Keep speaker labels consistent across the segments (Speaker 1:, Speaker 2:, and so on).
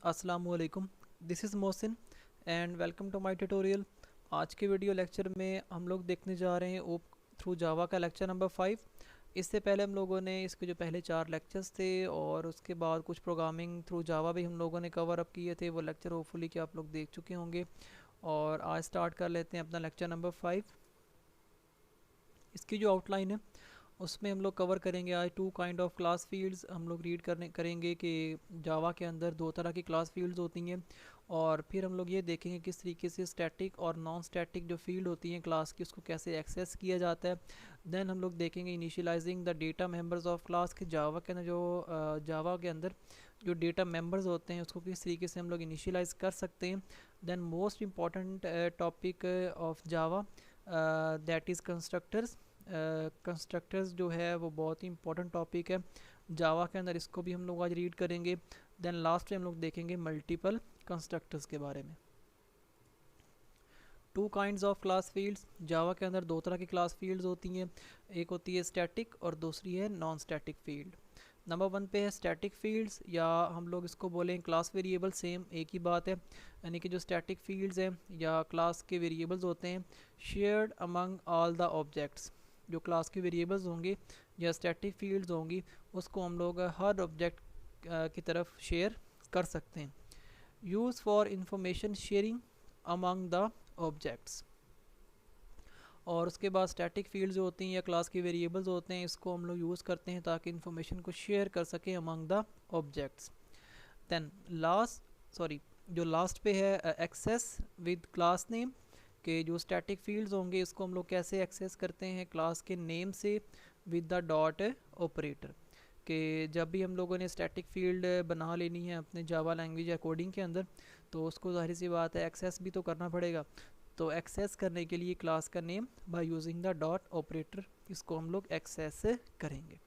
Speaker 1: अस्सलामुअलैकुम। This is Mohsin and welcome to my tutorial. आज के वीडियो लेक्चर में हम लोग देखने जा रहे हैं ओप थ्रू जावा का लेक्चर नंबर 5। इससे पहले हम लोगों ने इसके जो पहले 4 लेक्चर्स थे और उसके बाद कुछ प्रोग्रामिंग थ्रू जावा भी हम लोगों ने कवर अप किए थे, वो लेक्चर होपफुली कि आप लोग देख चुके होंगे। और आज स्टार्ट कर लेते हैं अपना लेक्चर नंबर 5। इसकी जो आउटलाइन है उसमें हम लोग कवर करेंगे आज two kind of class fields. हम लोग रीड करेंगे कि जावा के अंदर दो तरह की क्लास फील्ड्स होती हैं। और फिर हम लोग ये देखेंगे किस तरीके से स्टैटिक और नॉन स्टैटिक जो फील्ड होती हैं क्लास की उसको कैसे एक्सेस किया जाता है। देन हम लोग देखेंगे initialising the data members of class के जावा के अंदर जो जावा के अंदर जो डेटा मेंबर्स होते हैं उसको किस तरीके से हम लोग इनिशियलाइज कर सकते हैं। Then most important topic of Java that is constructors. Constructors जो है वो बहुत ही इंपॉर्टेंट टॉपिक है जावा के अंदर, इसको भी हम लोग आज रीड करेंगे। देन लास्ट में हम लोग देखेंगे मल्टीपल कंस्ट्रक्टर्स के बारे में। Two kinds of class fields. Java के अंदर दो तरह की क्लास फील्ड्स होती हैं, एक होती है स्टैटिक और दूसरी है नॉन स्टैटिक फील्ड। नंबर 1 पे है स्टैटिक फील्ड्स या हम लोग इसको बोलें क्लास वेरिएबल, सेम एक ही बात है। यानी कि जो स्टैटिक फील्ड्स हैं या क्लास के वेरिएबल्स होते हैं shared among all the objects. जो क्लास के वेरिएबल्स होंगे या स्टैटिक फील्ड्स होंगी उसको हम लोग हर ऑब्जेक्ट की तरफ शेयर कर सकते हैं। Use for information sharing among the objects. और उसके बाद स्टैटिक फील्ड्स जो होती हैं या क्लास के वेरिएबल्स होते हैं इसको हम लोग यूज़ करते हैं ताकि इन्फॉर्मेशन को शेयर कर सकें अमंग द ऑब्जेक्ट्स। देन जो लास्ट पे है एक्सेस विद क्लास नेम के जो स्टैटिक फील्ड्स होंगे इसको हम लोग कैसे एक्सेस करते हैं क्लास के नेम से विद द डॉट ऑपरेटर। कि जब भी हम लोगों ने स्टैटिक फील्ड बना लेनी है अपने जावा लैंग्वेज या कोडिंग के अंदर तो उसको जाहिर सी बात है एक्सेस भी तो करना पड़ेगा। तो एक्सेस करने के लिए क्लास का name by using the dot operator इसको हम लोग एक्सेस करेंगे।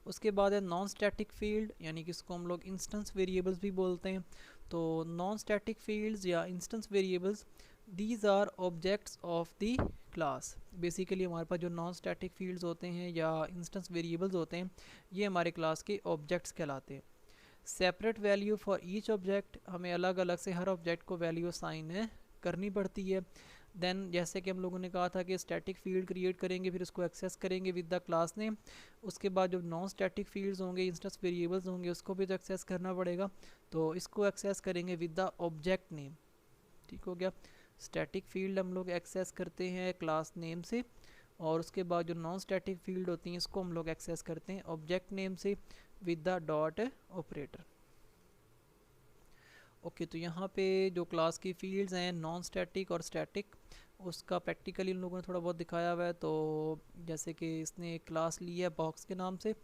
Speaker 1: उसके बाद है नॉन स्टैटिक फील्ड यानी कि इसको हम लोग इंस्टेंस वेरिएबल्स भी बोलते हैं। तो नॉन स्टैटिक फील्ड्स या instance variables these are objects of the class. Basically हमारे पास जो नॉन स्टैटिक फील्ड्स होते हैं या इंस्टेंस वेरिएबल्स होते हैं ये हमारे क्लास के ऑब्जेक्ट्स कहलाते हैं। Separate value for each object, हमें अलग अलग से हर ऑब्जेक्ट को वैल्यू असाइन करनी पड़ती है। देन जैसे कि हम लोगों ने कहा था कि स्टैटिक फील्ड क्रिएट करेंगे फिर उसको एक्सेस करेंगे विद द क्लास नेम। उसके बाद जो नॉन स्टैटिक फील्ड्स होंगे इंस्टेंस वेरिएबल्स होंगे उसको भी तो एक्सेस करना पड़ेगा, तो इसको एक्सेस करेंगे विद द ऑब्जेक्ट नेम। ठीक हो गया। स्टैटिक फील्ड हम लोग एक्सेस करते हैं क्लास नेम से और उसके बाद जो नॉन स्टैटिक फील्ड होती हैं इसको हम लोग एक्सेस करते हैं ऑब्जेक्ट नेम से with the dot operator. Okay, तो यहाँ पे जो क्लास की फील्ड्स हैं नॉन स्टैटिक और स्टैटिक उसका प्रैक्टिकली इन लोगों ने थोड़ा बहुत दिखाया हुआ है। तो जैसे कि इसने एक क्लास ली है बॉक्स के नाम से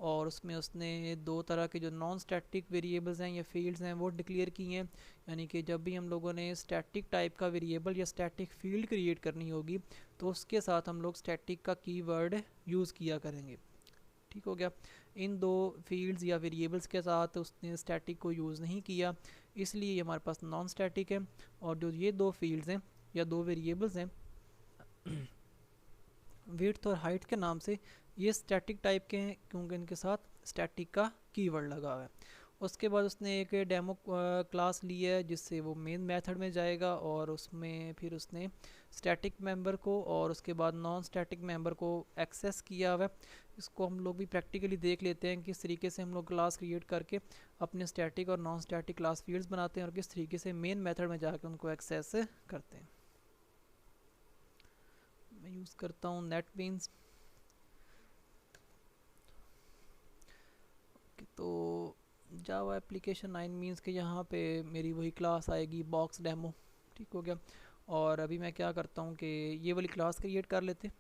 Speaker 1: और उसमें उसने दो तरह के जो नॉन स्टैटिक वेरिएबल्स हैं या फील्ड्स हैं वो डिक्लेयर की हैं। यानी कि जब भी हम लोगों ने स्टैटिक टाइप का वेरिएबल या स्टैटिक फील्ड क्रिएट करनी होगी तो उसके साथ हम लोग स्टैटिक का कीवर्ड यूज़ किया करेंगे। ठीक हो गया। इन दो फील्ड्स या वेरिएबल्स के साथ उसने स्टैटिक को यूज़ नहीं किया, इसलिए ये हमारे पास नॉन स्टैटिक है। और जो ये दो फील्ड्स हैं या दो वेरिएबल्स हैं विड्थ और हाइट के नाम से ये स्टैटिक टाइप के हैं क्योंकि इनके साथ स्टैटिक का कीवर्ड लगा हुआ है। उसके बाद उसने एक डेमो क्लास ली है जिससे वो मेन मेथड में जाएगा और उसमें फिर उसने स्टैटिक मेंबर को और उसके बाद नॉन स्टैटिक मेंबर को एक्सेस किया हुआ है। इसको हम लोग भी प्रैक्टिकली देख लेते हैं किस तरीके से हम लोग क्लास क्रिएट करके अपने स्टैटिक और नॉन स्टैटिक क्लास फील्ड्स बनाते हैं और किस तरीके से मेन मेथड में जाकर उनको एक्सेस करते हैं। मैं यूज़ करता हूँ नेटबीन्स। तो जावा एप्लीकेशन 9 मीन्स के यहाँ पे मेरी वही क्लास आएगी बॉक्स डेमो। ठीक हो गया। और अभी मैं क्या करता हूँ कि ये वाली क्लास क्रिएट कर लेते।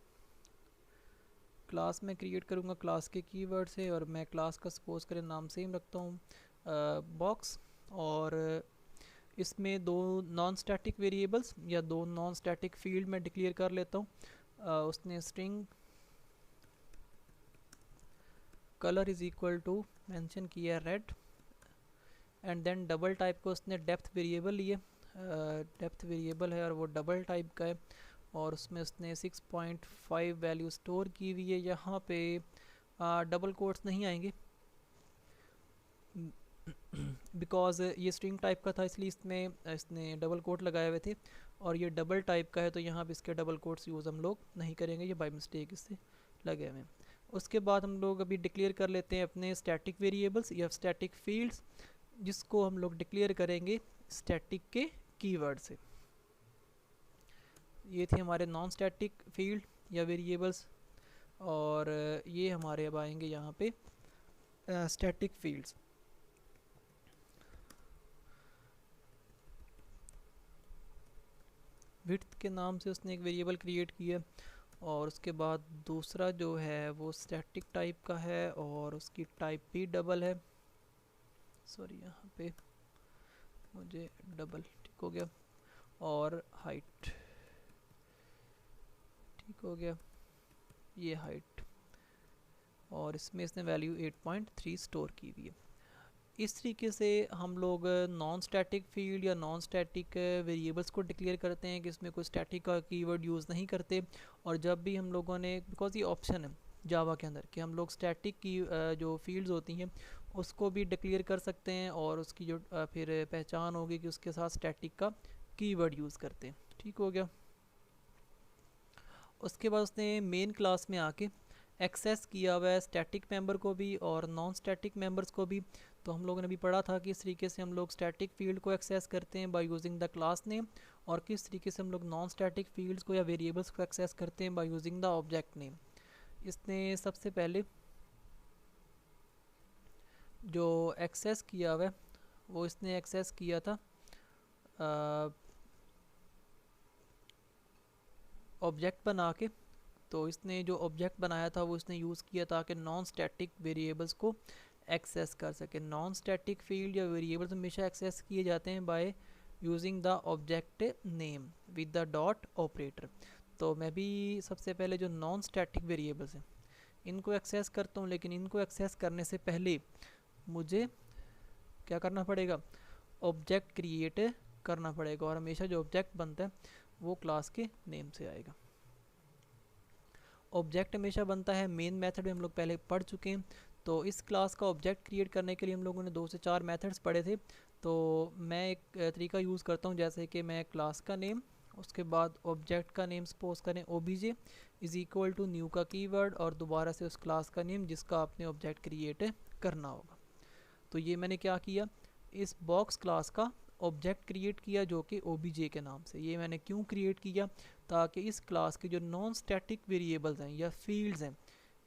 Speaker 1: क्लास में क्रिएट करूँगा क्लास के कीवर्ड से और मैं क्लास का सपोज करें नाम सेम रखता हूँ बॉक्स। और इसमें दो नॉन स्टैटिक वेरिएबल्स या दो नॉन स्टैटिक फील्ड में डिक्लेयर कर लेता हूँ। उसने string colour is equal to mention किया red and then double type को उसने डेप्थ वेरिएबल लिए। डेप्थ वेरिएबल है और वो डबल टाइप का है और उसमें उसने 6.5 वैल्यू स्टोर की हुई है। यहाँ पे डबल कोट्स नहीं आएंगे बिकॉज ये स्ट्रिंग टाइप का था इसलिए इसमें इसने डबल कोट लगाए हुए थे, और ये डबल टाइप का है तो यहाँ पे इसके डबल कोट्स यूज़ हम लोग नहीं करेंगे, ये बाय मिस्टेक इससे लगे हुए हैं। उसके बाद हम लोग अभी डिक्लेयर कर लेते हैं अपने स्टैटिक वेरिएबल्स या स्टैटिक फील्ड्स, जिसको हम लोग डिक्लेयर करेंगे स्टैटिक के कीवर्ड से। ये थे हमारे नॉन स्टैटिक फील्ड या वेरिएबल्स, और ये हमारे अब आएंगे यहाँ पे स्टैटिक फील्ड्स। विड्थ के नाम से उसने एक वेरिएबल क्रिएट किया, और उसके बाद दूसरा जो है वो स्टैटिक टाइप का है और उसकी टाइप भी डबल है। सॉरी यहाँ पे मुझे डबल ठीक हो गया, और हाइट ठीक हो गया, ये हाइट, और इसमें इसने वैल्यू 8.3 स्टोर की हुई है। इस तरीके से हम लोग नॉन स्टैटिक फील्ड या नॉन स्टैटिक वेरिएबल्स को डिक्लेयर करते हैं कि इसमें कोई स्टैटिक का कीवर्ड यूज़ नहीं करते। और जब भी हम लोगों ने, बिकॉज ये ऑप्शन है जावा के अंदर कि हम लोग स्टैटिक की जो फील्ड्स होती हैं उसको भी डिक्लेयर कर सकते हैं, और उसकी जो फिर पहचान होगी कि उसके साथ स्टैटिक का कीवर्ड यूज़ करते हैं। ठीक हो गया। उसके बाद उसने मेन क्लास में आके एक्सेस किया हुआ है स्टैटिक मेंबर को भी और नॉन स्टैटिक मेंबर्स को भी। तो हम लोगों ने भी पढ़ा था कि इस तरीके से हम लोग स्टैटिक फील्ड को एक्सेस करते हैं bye using the class name, और किस तरीके से हम लोग नॉन स्टैटिक फील्ड्स को या वेरिएबल्स को एक्सेस करते हैं bye using the object name. इसने सबसे पहले जो एक्सेस किया हुआ है वो इसने एक्सेस किया था ऑब्जेक्ट बना के। तो इसने जो ऑब्जेक्ट बनाया था वो इसने यूज़ किया ताकि नॉन स्टैटिक वेरिएबल्स को एक्सेस कर सके। नॉन स्टैटिक फील्ड या वेरिएबल्स हमेशा एक्सेस किए जाते हैं bye using the object name with the dot operator. तो मैं भी सबसे पहले जो नॉन स्टैटिक वेरिएबल्स हैं इनको एक्सेस करता हूँ, लेकिन इनको एक्सेस करने से पहले मुझे क्या करना पड़ेगा, ऑब्जेक्ट क्रिएट करना पड़ेगा, और हमेशा जो ऑब्जेक्ट बनता है वो क्लास के नेम से आएगा। ऑब्जेक्ट हमेशा बनता है मेन मेथड में, हम लोग पहले पढ़ चुके हैं। तो इस क्लास का ऑब्जेक्ट क्रिएट करने के लिए हम लोगों ने 2 से 4 मेथड्स पढ़े थे। तो मैं एक तरीका यूज़ करता हूँ, जैसे कि मैं क्लास का नेम, उसके बाद ऑब्जेक्ट का नेम सपोज करें obj is equal to new का कीवर्ड, और दोबारा से उस क्लास का नेम जिसका आपने ऑब्जेक्ट क्रिएट करना होगा। तो ये मैंने क्या किया, इस बॉक्स क्लास का ऑब्जेक्ट क्रिएट किया जो कि obj के नाम से। ये मैंने क्यों क्रिएट किया, ताकि इस क्लास के जो नॉन स्टैटिक वेरिएबल्स हैं या फील्ड्स हैं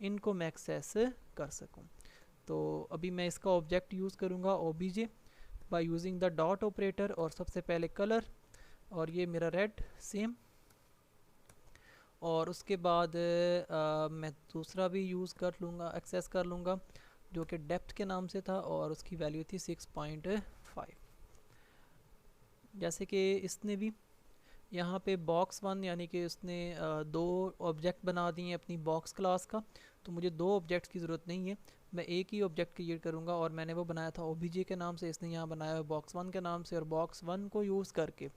Speaker 1: इनको मैं एक्सेस कर सकूं। तो अभी मैं इसका ऑब्जेक्ट यूज़ करूंगा obj bye using the dot operator, और सबसे पहले कलर, और ये मेरा रेड सेम, और उसके बाद मैं दूसरा भी यूज़ कर लूँगा, एक्सेस कर लूँगा, जो कि डेप्थ के नाम से था और उसकी वैल्यू थी 6.5। जैसे कि इसने भी यहाँ पे बॉक्स 1 यानी कि उसने 2 ऑब्जेक्ट बना दिए अपनी बॉक्स क्लास का। तो मुझे 2 ऑब्जेक्ट्स की ज़रूरत नहीं है, मैं एक ही ऑब्जेक्ट क्रिएट करूँगा, और मैंने वो बनाया था obj के नाम से, इसने यहाँ बनाया बॉक्स 1 के नाम से। और बॉक्स 1 को यूज़ करके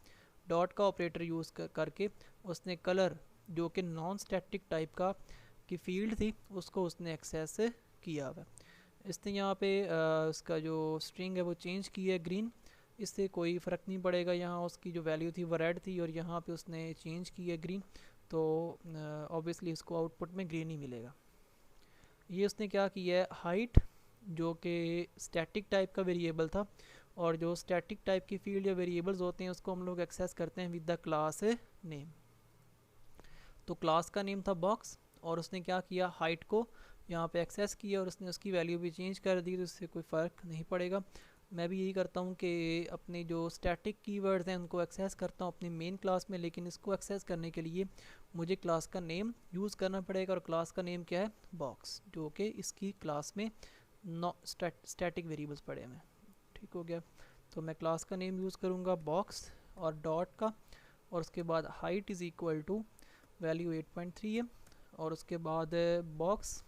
Speaker 1: डॉट का ऑपरेटर यूज़ करके उसने कलर जो कि नॉन स्टैटिक टाइप का की फील्ड थी उसको उसने एक्सेस किया हुआ। इसने यहाँ पे उसका जो स्ट्रिंग है वो चेंज की है ग्रीन, इससे कोई फ़र्क नहीं पड़ेगा। यहाँ उसकी जो वैल्यू थी वो रेड थी और यहाँ पे उसने चेंज की है ग्रीन, तो ऑब्वियसली इसको आउटपुट में ग्रीन ही मिलेगा। ये उसने क्या किया है, हाइट जो कि स्टैटिक टाइप का वेरिएबल था, और जो स्टैटिक टाइप की फील्ड या वेरिएबल्स होते हैं उसको हम लोग एक्सेस करते हैं विद द क्लास नेम। तो क्लास का नेम था बॉक्स, और उसने क्या किया, हाइट को यहाँ पे एक्सेस किया और उसने उसकी वैल्यू भी चेंज कर दी, तो इससे कोई फ़र्क नहीं पड़ेगा। मैं भी यही करता हूँ कि अपने जो स्टैटिक कीवर्ड्स हैं उनको एक्सेस करता हूँ अपनी मेन क्लास में, लेकिन इसको एक्सेस करने के लिए मुझे क्लास का नेम यूज़ करना पड़ेगा, और क्लास का नेम क्या है, बॉक्स, जो कि इसकी क्लास में स्टैटिक वेरिएबल्स पड़े हैं। ठीक हो गया। तो मैं क्लास का नेम यूज़ करूँगा बॉक्स और डॉट का, और उसके बाद height is equal to value 8.3 है, और उसके बाद box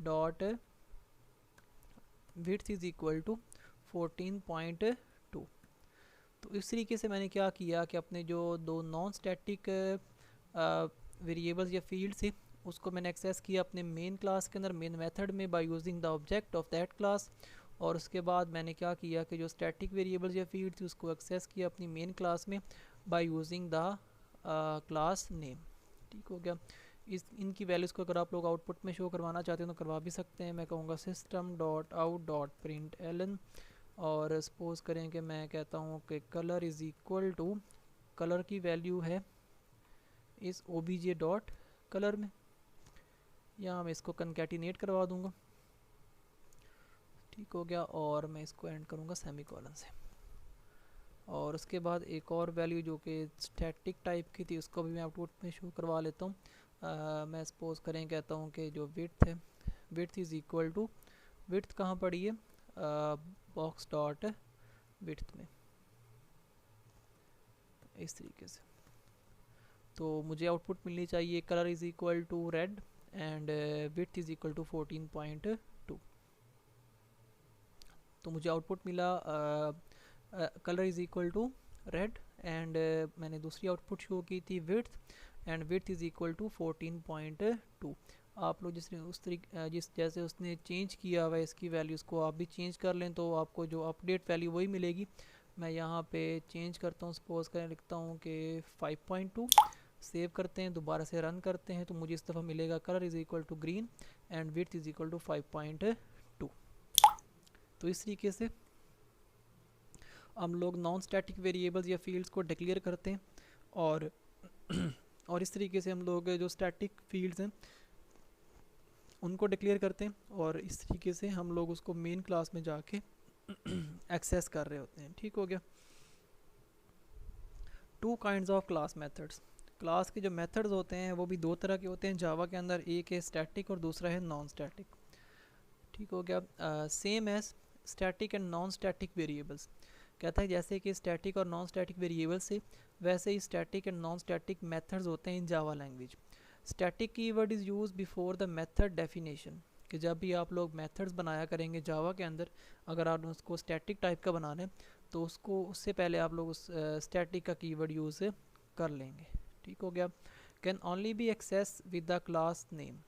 Speaker 1: dot width is equal to 14.2। तो इस तरीके से मैंने क्या किया कि अपने जो 2 नॉन स्टैटिक वेरिएबल्स या फील्ड थे उसको मैंने एक्सेस किया अपने मेन क्लास के अंदर, मेन मेथड में, bye using the object of that class. और उसके बाद मैंने क्या किया कि जो स्टैटिक वेरिएबल्स या फील्ड थी उसको एक्सेस किया अपनी मेन क्लास में bye using the class name. ठीक हो गया। इनकी वैल्यूज़ को अगर आप लोग आउटपुट में शो करवाना चाहते हैं तो करवा भी सकते हैं। मैं कहूँगा system dot out dot println, और सपोज़ करें कि मैं कहता हूँ कि colour is equal to, colour की वैल्यू है इस obj डॉट कलर में, या मैं इसको कनकैटिनेट करवा दूँगा। ठीक हो गया। और मैं इसको एंड करूँगा सेमीकोलन से। और उसके बाद एक और वैल्यू जो कि स्टैटिक टाइप की थी उसको भी मैं आउटपुट में शो करवा लेता हूँ। मैं सपोज़ करें कहता हूँ कि जो विड्थ है, width is equal to, width कहाँ पड़ी है, बॉक्स डॉट विड्थ में, इस तरीके से। तो मुझे आउटपुट मिलनी चाहिए colour is equal to red and width is equal to 14.2। तो मुझे आउटपुट मिला colour is equal to red and मैंने दूसरी आउटपुट शो की थी width, and width is equal to 14.2। आप लोग जिस जैसे उसने चेंज किया हुआ है इसकी वैल्यूज़ को आप भी चेंज कर लें तो आपको जो अपडेट वैल्यू वही मिलेगी। मैं यहाँ पे चेंज करता हूँ, सपोज करें लिखता हूँ कि 5.2, सेव करते हैं, दोबारा से रन करते हैं तो मुझे इस दफ़ा मिलेगा colour is equal to green and width is equal to 5.2। तो इस तरीके से हम लोग नॉन स्टैटिक वेरिएबल्स या फील्ड्स को डिक्लेयर करते हैं, और और इस तरीके से हम लोग जो स्टैटिक फील्ड्स हैं उनको डिक्लेयर करते हैं, और इस तरीके से हम लोग उसको मेन क्लास में जाके एक्सेस कर रहे होते हैं। ठीक हो गया। To kinds of class methods, class के जो मेथड्स होते हैं वो भी दो तरह के होते हैं जावा के अंदर, एक है स्टैटिक और दूसरा है नॉन स्टैटिक। ठीक हो गया। Same as static and non static variables, कहता है जैसे कि स्टैटिक और नॉन स्टैटिक वेरिएबल से वैसे ही static and non static methods होते हैं in Java language. Static keyword is use before the method definition, कि जब भी आप लोग मेथड्स बनाया करेंगे जावा के अंदर, अगर आप उसको स्टैटिक टाइप का बनाना है तो उसको उससे पहले आप लोग उस स्टैटिक का कीवर्ड यूज़ कर लेंगे। ठीक हो गया। Can only be access with the class name,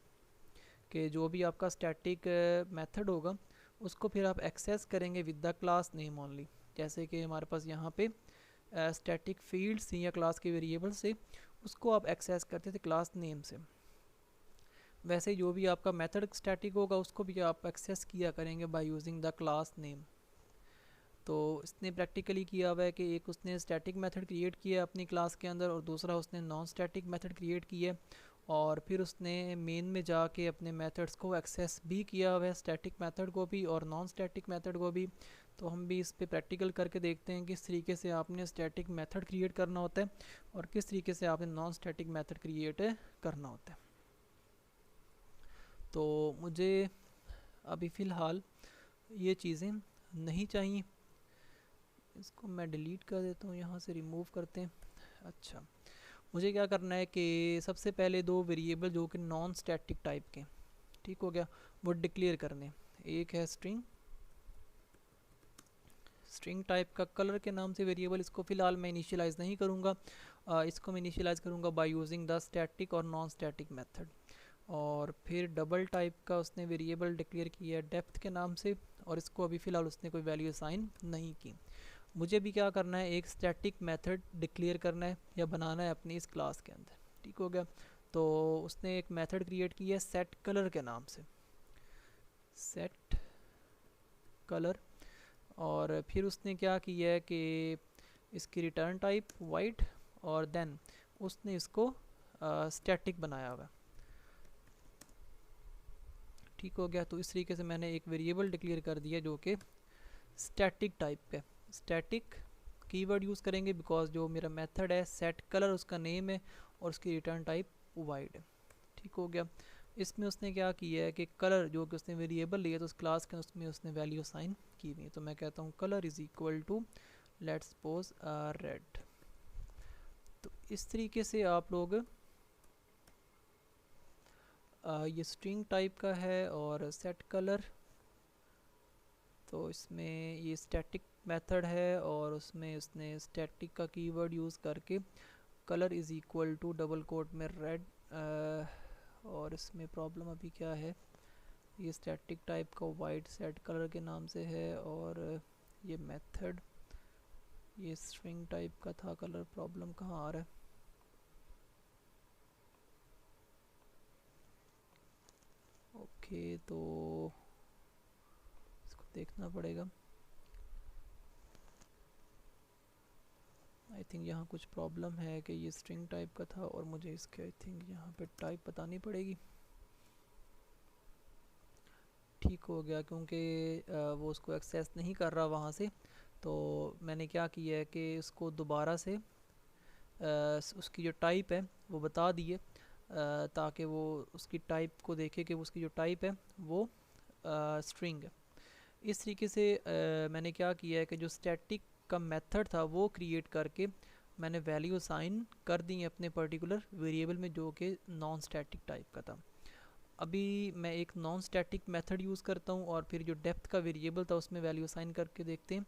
Speaker 1: कि जो भी आपका स्टैटिक मेथड होगा उसको फिर आप एक्सेस करेंगे with the class name only. जैसे कि हमारे पास यहाँ पे स्टैटिक फील्ड्स या क्लास के वेरिएबल से उसको आप एक्सेस करते थे क्लास नेम से, वैसे जो भी आपका मेथड स्टैटिक होगा उसको भी आप एक्सेस किया करेंगे bye using the class name. तो इसने प्रैक्टिकली किया हुआ है कि एक उसने स्टैटिक मेथड क्रिएट किया अपनी क्लास के अंदर, और दूसरा उसने नॉन स्टैटिक मेथड क्रिएट किया, और फिर उसने मेन में जाके अपने मेथड्स को एक्सेस भी किया हुआ है, स्टैटिक मेथड को भी और नॉन स्टैटिक मेथड को भी। तो हम भी इस पे प्रैक्टिकल करके देखते हैं किस तरीके से आपने स्टैटिक मेथड क्रिएट करना होता है और किस तरीके से आपने नॉन स्टैटिक मेथड क्रिएट करना होता है। तो मुझे अभी फ़िलहाल ये चीज़ें नहीं चाहिए, इसको मैं डिलीट कर देता हूँ, यहाँ से रिमूव करते हैं। अच्छा, मुझे क्या करना है कि सबसे पहले दो वेरिएबल जो कि नॉन स्टैटिक टाइप के, ठीक हो गया, वो डिक्लेयर करने। एक है स्ट्रिंग, स्ट्रिंग टाइप का कलर के नाम से वेरिएबल, इसको फ़िलहाल मैं इनिशियलाइज़ नहीं करूँगा, इसको मैं इनिशियलाइज़ करूँगा बाय यूजिंग द स्टैटिक और नॉन स्टैटिक मेथड। और फिर डबल टाइप का उसने वेरिएबल डिक्लेयर किया है डेप्थ के नाम से, और इसको अभी फ़िलहाल उसने कोई वैल्यू असाइन नहीं की। मुझे भी क्या करना है, एक स्टैटिक मेथड डिक्लेयर करना है या बनाना है अपनी इस क्लास के अंदर। ठीक हो गया। तो उसने एक मेथड क्रिएट की है सेट कलर के नाम से, सेट कलर, और फिर उसने क्या किया है कि इसकी रिटर्न टाइप वाइट, और देन उसने इसको स्टैटिक बनाया हुआ। ठीक हो गया। तो इस तरीके से मैंने एक वेरिएबल डिक्लेयर कर दिया जो कि स्टैटिक टाइप पे, स्टैटिक कीवर्ड यूज़ करेंगे बिकॉज जो मेरा मेथड है सेट कलर उसका नेम है और उसकी रिटर्न टाइप वाइड है। ठीक हो गया। इसमें उसने क्या किया है कि कलर जो कि उसने वेरिएबल लिया तो उस क्लास के उसमें उसने वैल्यू असाइन की हुई है। तो मैं कहता हूँ colour is equal to let's suppose red. तो इस तरीके से आप लोग ये स्ट्रिंग टाइप का है और सेट कलर, तो इसमें ये स्टैटिक मेथड है और उसमें उसने स्टैटिक का कीवर्ड यूज़ करके colour is equal to double quote में रेड, और इसमें प्रॉब्लम अभी क्या है, ये स्टैटिक टाइप का वाइट सेट कलर के नाम से है, और ये मेथड ये स्ट्रिंग टाइप का था। कलर प्रॉब्लम कहाँ आ रहा है? ओके, तो इसको देखना पड़ेगा। आई थिंक यहाँ कुछ प्रॉब्लम है कि ये स्ट्रिंग टाइप का था और मुझे इसके आई थिंक यहाँ पे टाइप बतानी पड़ेगी। ठीक हो गया, क्योंकि वो उसको एक्सेस नहीं कर रहा वहाँ से, तो मैंने क्या किया है कि उसको दोबारा से उसकी जो टाइप है वो बता दिए, ताकि वो उसकी टाइप को देखे कि उसकी जो टाइप है वो स्ट्रिंग है। इस तरीके से मैंने क्या किया है कि जो स्टैटिक का मेथड था वो क्रिएट करके मैंने वैल्यू असाइन कर दी है अपने पर्टिकुलर वेरिएबल में, जो कि नॉन स्टैटिक टाइप का था। अभी मैं एक नॉन स्टैटिक मेथड यूज़ करता हूँ और फिर जो डेप्थ का वेरिएबल था उसमें वैल्यू असाइन करके देखते हैं।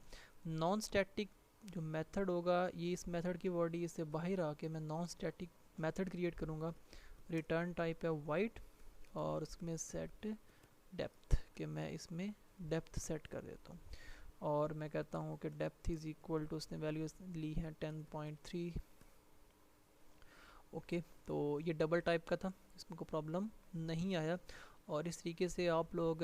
Speaker 1: नॉन स्टैटिक जो मेथड होगा, ये इस मेथड की बॉडी इससे बाहर आके मैं नॉन स्टैटिक मेथड क्रिएट करूँगा। रिटर्न टाइप है वाइट और उसमें सेट डेप्थ के मैं इसमें डेप्थ सेट कर देता हूँ, और मैं कहता हूँ कि डेप्थ इज़ इक्वल टू, उसने वैल्यू ली है 10.3। ओके, तो ये डबल टाइप का था, इसमें कोई प्रॉब्लम नहीं आया। और इस तरीके से आप लोग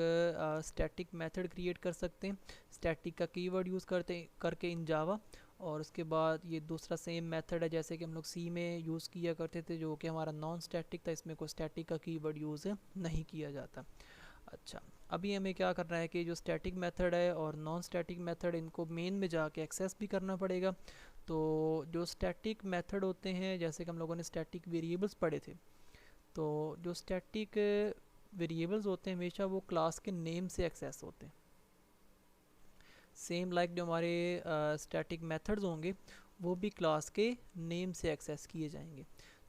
Speaker 1: स्टैटिक मेथड क्रिएट कर सकते हैं, स्टैटिक का कीवर्ड यूज़ करके इन जावा। और उसके बाद ये दूसरा सेम मेथड है जैसे कि हम लोग सी में यूज़ किया करते थे, जो कि हमारा नॉन स्टैटिक था, इसमें कोई स्टैटिक का कीवर्ड यूज़ नहीं किया जाता। अच्छा, अभी हमें क्या करना है कि जो स्टैटिक मेथड है और नॉन स्टैटिक मेथड, इनको मेन में जाके एक्सेस भी करना पड़ेगा। तो जो स्टैटिक मेथड होते हैं, जैसे कि हम लोगों ने स्टैटिक वेरिएबल्स पढ़े थे, तो जो स्टैटिक वेरिएबल्स होते हैं हमेशा वो क्लास के नेम से एक्सेस होते हैं। सेम लाइक जो हमारे स्टैटिक मेथड्स होंगे वो भी क्लास के नेम से एक्सेस किए जाएंगे।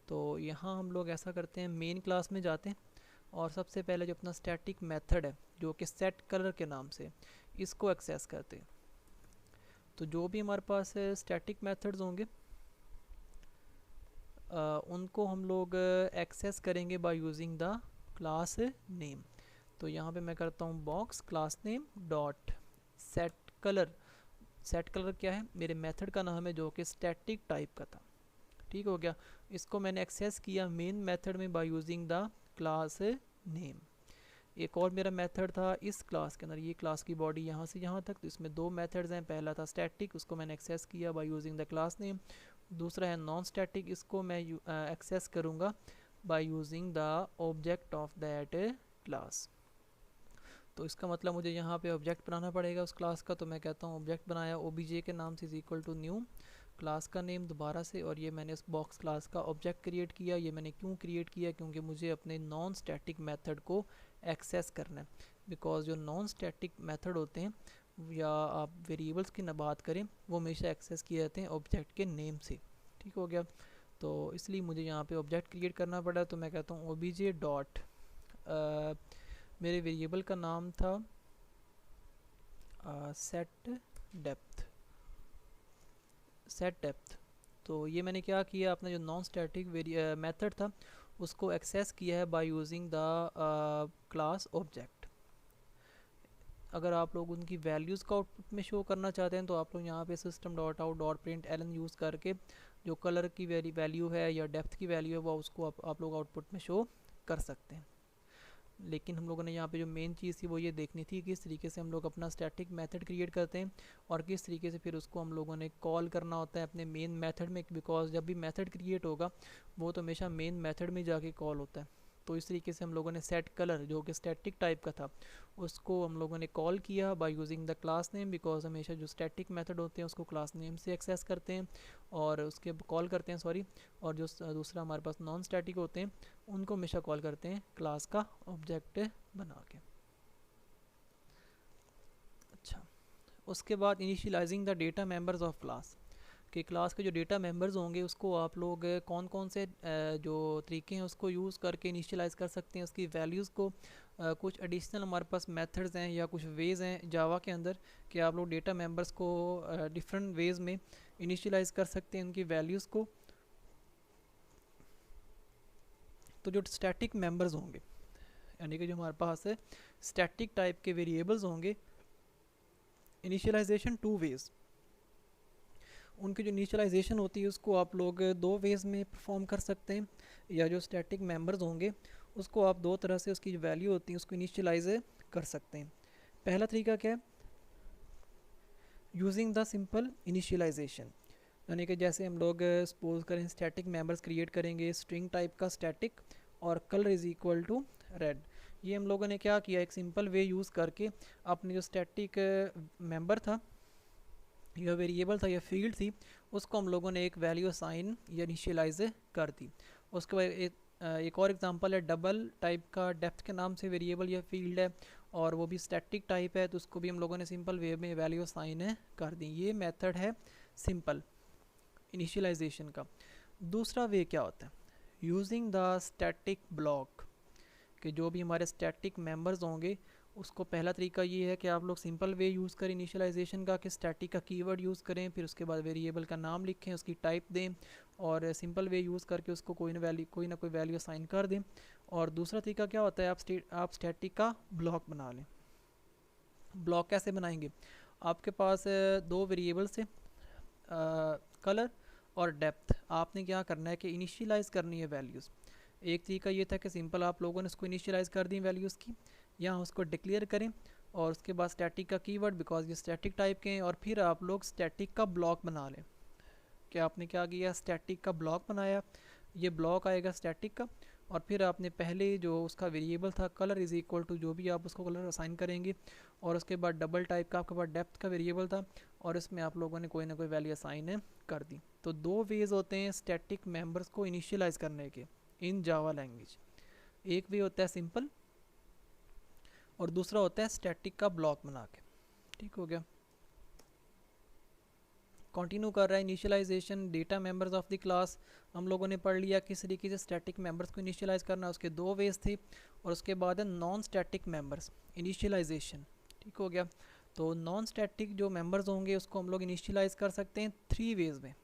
Speaker 1: तो यहाँ हम लोग ऐसा करते हैं, मेन क्लास में जाते हैं और सबसे पहले जो अपना स्टैटिक मेथड है जो कि सेट कलर के नाम से, इसको एक्सेस करते हैं। तो जो भी हमारे पास स्टैटिक मेथड्स होंगे उनको हम लोग एक्सेस करेंगे bye using the class name. तो यहाँ पे मैं करता हूँ box class name dot set colour. Set colour क्या है? मेरे मेथड का नाम है जो कि स्टैटिक टाइप का था। ठीक हो गया, इसको मैंने एक्सेस किया मेन मेथड में bye using the class name. एक और मेरा मेथड था इस क्लास के अंदर, ये क्लास की बॉडी यहाँ से यहाँ तक, तो इसमें दो मेथड्स हैं। पहला था स्टैटिक, उसको मैंने एक्सेस किया bye using the class name. दूसरा है नॉन स्टैटिक, इसको मैं एक्सेस करूँगा bye using the object of that class. तो इसका मतलब मुझे यहाँ पे ऑब्जेक्ट बनाना पड़ेगा उस क्लास का। तो मैं कहता हूँ ऑब्जेक्ट बनाया ओबीजे के नाम से is equal to new class का नेम दोबारा से, और ये मैंने इस बॉक्स क्लास का ऑब्जेक्ट क्रिएट किया। ये मैंने क्यों क्रिएट किया? क्योंकि मुझे अपने नॉन स्टैटिक मेथड को एक्सेस करना है। बिकॉज जो नॉन स्टैटिक मेथड होते हैं या आप वेरिएबल्स की ना बात करें, वो हमेशा एक्सेस किए जाते हैं ऑब्जेक्ट के नेम से। ठीक हो गया, तो इसलिए मुझे यहाँ पे ऑब्जेक्ट क्रिएट करना पड़ा। तो मैं कहता हूँ ओबीजे डॉट, मेरे वेरिएबल का नाम था सेट डेप्थ। सेट डेप्थ, तो ये मैंने क्या किया, अपना जो नॉन स्टैटिक मेथड था उसको एक्सेस किया है by using the class object. अगर आप लोग उनकी वैल्यूज़ को आउटपुट में शो करना चाहते हैं तो आप लोग यहाँ पे system dot out dot println use करके जो कलर की वैल्यू है या डेप्थ की वैल्यू है वो उसको आप लोग आउटपुट में शो कर सकते हैं। लेकिन हम लोगों ने यहाँ पे जो मेन चीज़ थी वो ये देखनी थी किस तरीके से हम लोग अपना स्टैटिक मेथड क्रिएट करते हैं और किस तरीके से फिर उसको हम लोगों ने कॉल करना होता है अपने मेन मेथड में। बिकॉज जब भी मेथड क्रिएट होगा वो तो हमेशा मेन मेथड में जाके कॉल होता है। तो इस तरीके से हम लोगों ने सेट कलर जो कि स्टैटिक टाइप का था उसको हम लोगों ने कॉल किया bye using the class name. Because हमेशा जो स्टैटिक मेथड होते हैं उसको क्लास नेम से एक्सेस करते हैं और उसके कॉल करते हैं, सॉरी। और जो दूसरा हमारे पास नॉन स्टैटिक होते हैं उनको हमेशा कॉल करते हैं क्लास का ऑब्जेक्ट बना के। अच्छा, उसके बाद initialising the data members of class, कि क्लास के जो डेटा मेंबर्स होंगे उसको आप लोग कौन कौन से जो तरीके हैं उसको यूज़ करके इनिशियलाइज़ कर सकते हैं उसकी वैल्यूज़ को। कुछ एडिशनल हमारे पास मेथड्स हैं या कुछ वेज़ हैं जावा के अंदर कि आप लोग डेटा मेंबर्स को डिफरेंट वेज़ में इनिशियलाइज़ कर सकते हैं उनकी वैल्यूज़ को। तो जो स्टैटिक मेंबर्स होंगे यानी कि जो हमारे पास स्टैटिक टाइप के वेरिएबल्स होंगे, इनिशियलाइजेशन टू वेज, उनकी जो इनिशियलाइजेशन होती है उसको आप लोग दो वेज में परफॉर्म कर सकते हैं, या जो स्टैटिक मेंबर्स होंगे उसको आप दो तरह से उसकी जो वैल्यू होती है उसको इनिशियलाइज कर सकते हैं। पहला तरीका क्या है, यूजिंग द सिंपल इनिशियलाइजेशन, यानी कि जैसे हम लोग सपोज करें स्टैटिक मेंबर्स क्रिएट करेंगे स्ट्रिंग टाइप का स्टैटिक और colour is equal to red. ये हम लोगों ने क्या किया, एक सिंपल वे यूज़ करके अपने जो स्टैटिक मेंबर था या वेरिएबल था या फील्ड थी उसको हम लोगों ने एक वैल्यू असाइन या इनिशियलाइज कर दी। उसके बाद एक और एग्जांपल है डबल टाइप का डेप्थ के नाम से वेरिएबल या फील्ड है, और वो भी स्टैटिक टाइप है, तो उसको भी हम लोगों ने सिंपल वे में वैल्यू असाइन कर दी। ये मेथड है सिंपल इनिशियलाइजेशन का। दूसरा वे क्या होता है, यूजिंग द स्टैटिक ब्लॉक, कि जो भी हमारे स्टैटिक मेंबर्स होंगे उसको पहला तरीका ये है कि आप लोग सिंपल वे यूज़ करें इनिशियलाइजेशन का, कि स्टैटिक का कीवर्ड यूज़ करें, फिर उसके बाद वेरिएबल का नाम लिखें, उसकी टाइप दें और सिंपल वे यूज़ करके उसको कोई ना कोई वैल्यू असाइन कर दें। और दूसरा तरीका क्या होता है, आप स्टैटिक का ब्लॉक बना लें। ब्लॉक कैसे बनाएंगे, आपके पास दो वेरिएबल्स थे कलर और डेप्थ, आपने क्या करना है कि इनिशियलाइज करनी है वैल्यूज़। एक तरीका ये था कि सिंपल आप लोगों ने उसको इनिशियलाइज कर दी वैल्यूज़ की, या उसको डिक्लेयर करें और उसके बाद स्टैटिक का कीवर्ड, बिकॉज ये स्टैटिक टाइप के हैं, और फिर आप लोग स्टैटिक का ब्लॉक बना लें। कि आपने क्या किया, स्टैटिक का ब्लॉक बनाया, ये ब्लॉक आएगा स्टैटिक का, और फिर आपने पहले जो उसका वेरिएबल था कलर इज़ इक्वल टू जो भी आप उसको कलर असाइन करेंगे, और उसके बाद डबल टाइप का आपके पास डेप्थ का वेरिएबल था और इसमें आप लोगों ने कोई ना कोई वैल्यू असाइन कर दी। तो दो वेज होते हैं स्टैटिक मेंबर्स को इनिशियलाइज करने के इन जावा लैंग्वेज। एक वे होता है सिंपल और दूसरा होता है स्टैटिक का ब्लॉक बना के। ठीक हो गया, कंटिन्यू कर रहा है initialization data members of the class. हम लोगों ने पढ़ लिया किस तरीके से स्टैटिक मेंबर्स को इनिशियलाइज करना, उसके दो वेज थे। और उसके बाद है नॉन स्टैटिक मेंबर्स इनिशियलाइजेशन। ठीक हो गया, तो नॉन स्टैटिक जो मेंबर्स होंगे उसको हम लोग इनिशियलाइज कर सकते हैं थ्री वेज में।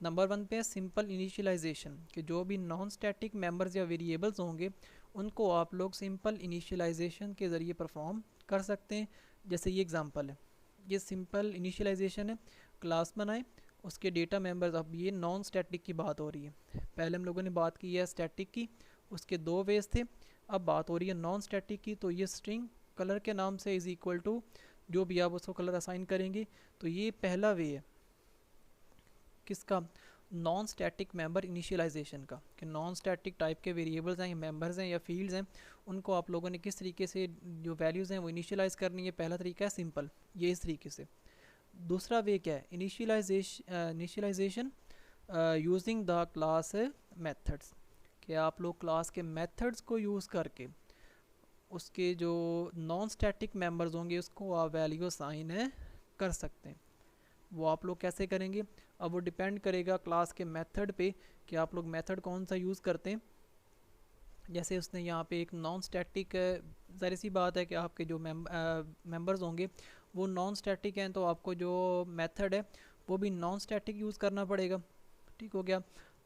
Speaker 1: नंबर वन पे है सिंपल इनिशियलाइजेशन, कि जो भी नॉन स्टैटिक मेंबर्स या वेरिएबल्स होंगे उनको आप लोग सिंपल इनिशियलाइजेशन के ज़रिए परफॉर्म कर सकते हैं। जैसे ये एग्जांपल है, ये सिंपल इनिशियलाइजेशन है, क्लास बनाए उसके डेटा मेंबर्स। अब ये नॉन स्टैटिक की बात हो रही है, पहले हम लोगों ने बात की है स्टैटिक की, उसके दो वेज थे, अब बात हो रही है नॉन स्टैटिक की। तो ये स्ट्रिंग कलर के नाम से इज़ इक्वल टू जो भी आप उसको कलर असाइन करेंगे, तो ये पहला वे है किसका, नॉन स्टैटिक मेंबर इनिशियलाइजेशन का, कि नॉन स्टैटिक टाइप के वेरिएबल्स हैं या मेंबर्स हैं या फील्ड्स हैं, उनको आप लोगों ने किस तरीके से जो वैल्यूज़ हैं वो इनिशियलाइज करनी है। पहला तरीका है सिंपल, ये इस तरीके से। दूसरा वे क्या है, initialization using the class methods, कि आप लोग क्लास के मेथड्स को यूज़ करके उसके जो नॉन स्टैटिक मेंबर्स होंगे उसको आप वैल्यू असाइन कर सकते हैं। वो आप लोग कैसे करेंगे, अब वो डिपेंड करेगा क्लास के मेथड पे कि आप लोग मेथड कौन सा यूज़ करते हैं। जैसे उसने यहाँ पे एक नॉन स्टैटिक, ज़ाहिर सी बात है कि आपके जो मेंबर्स होंगे वो नॉन स्टैटिक हैं, तो आपको जो मेथड है वो भी नॉन स्टैटिक यूज़ करना पड़ेगा। ठीक हो गया,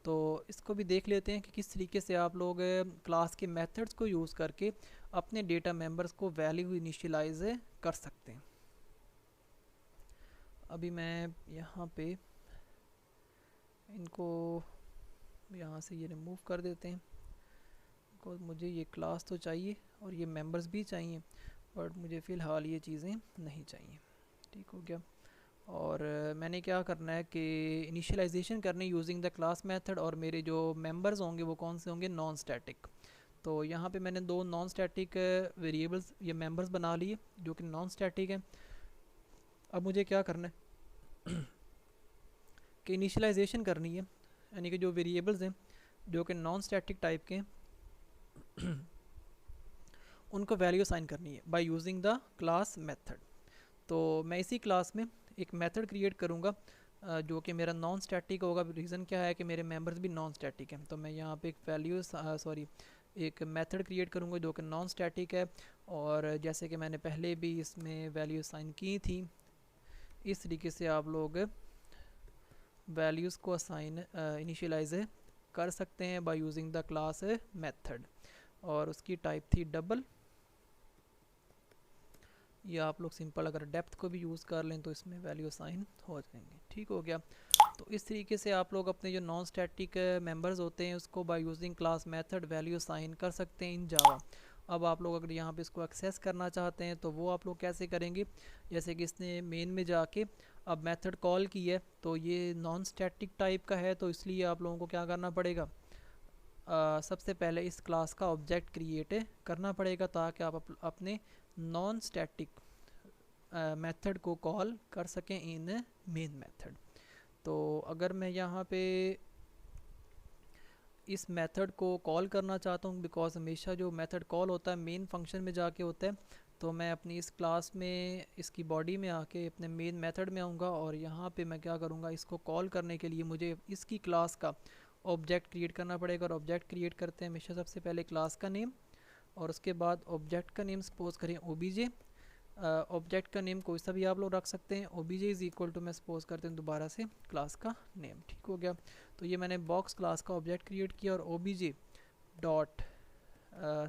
Speaker 1: तो इसको भी देख लेते हैं कि किस तरीके से आप लोग क्लास के मेथड्स को यूज़ करके अपने डेटा मेंबर्स को वैल्यू इनिशियलाइज कर सकते हैं। अभी मैं यहाँ पे इनको यहाँ से ये रिमूव कर देते हैं, बिकॉज मुझे ये क्लास तो चाहिए और ये मेंबर्स भी चाहिए, बट मुझे फ़िलहाल ये चीज़ें नहीं चाहिए। ठीक हो गया, और मैंने क्या करना है कि इनिशियलाइजेशन करनी यूजिंग द क्लास मेथड, और मेरे जो मेंबर्स होंगे वो कौन से होंगे, नॉन स्टैटिक। तो यहाँ पे मैंने दो नॉन स्टैटिक वेरिएबल्स या मेंबर्स बना लिए जो कि नॉन स्टैटिक हैं। अब मुझे क्या करना है कि इनिशियलाइजेशन करनी है, यानी कि जो वेरिएबल्स हैं जो कि नॉन स्टैटिक टाइप के हैं उनको वैल्यू असाइन करनी है by using the class method. तो मैं इसी क्लास में एक मेथड क्रिएट करूँगा जो कि मेरा नॉन स्टैटिक होगा। रीज़न क्या है कि मेरे मेंबर्स भी नॉन स्टैटिक हैं, तो मैं यहाँ पे एक मेथड क्रिएट करूँगा जो कि नॉन स्टैटिक है। और जैसे कि मैंने पहले भी इसमें वैल्यू असाइन की थी, इस तरीके से आप लोग वैल्यूज़ को असाइन इनिशियलाइज कर सकते हैं bye using the class method. और उसकी टाइप थी डबल, या आप लोग सिंपल अगर डेप्थ को भी यूज़ कर लें तो इसमें वैल्यू असाइन हो जाएंगे। ठीक हो गया। तो इस तरीके से आप लोग अपने जो नॉन स्टैटिक मेंबर्स होते हैं उसको by using class method value assign कर सकते हैं इन जावा। अब आप लोग अगर यहाँ पे इसको एक्सेस करना चाहते हैं तो वो आप लोग कैसे करेंगे, जैसे कि इसने मेन में जाके अब मेथड कॉल की है तो ये नॉन स्टैटिक टाइप का है, तो इसलिए आप लोगों को क्या करना पड़ेगा, सबसे पहले इस क्लास का ऑब्जेक्ट क्रिएट करना पड़ेगा ताकि आप अपने नॉन स्टैटिक मेथड को कॉल कर सकें इन मेन मेथड। तो अगर मैं यहाँ पे इस मेथड को कॉल करना चाहता हूँ, बिकॉज हमेशा जो मेथड कॉल होता है मेन फंक्शन में जाके होता है, तो मैं अपनी इस क्लास में इसकी बॉडी में आके अपने मेन मेथड में आऊँगा और यहाँ पे मैं क्या करूँगा, इसको कॉल करने के लिए मुझे इसकी क्लास का ऑब्जेक्ट क्रिएट करना पड़ेगा। और ऑब्जेक्ट क्रिएट करते हैं हमेशा सबसे पहले क्लास का नेम और उसके बाद ऑब्जेक्ट का नेम सपोज करें ओबीजे। ऑब्जेक्ट का नेम कोई सा भी आप लोग रख सकते हैं। ओबीजे इज़ इक्वल टू मैं सपोज करते हैं दोबारा से क्लास का नेम। ठीक हो गया। तो ये मैंने बॉक्स क्लास का ऑब्जेक्ट क्रिएट किया और ओबीजे डॉट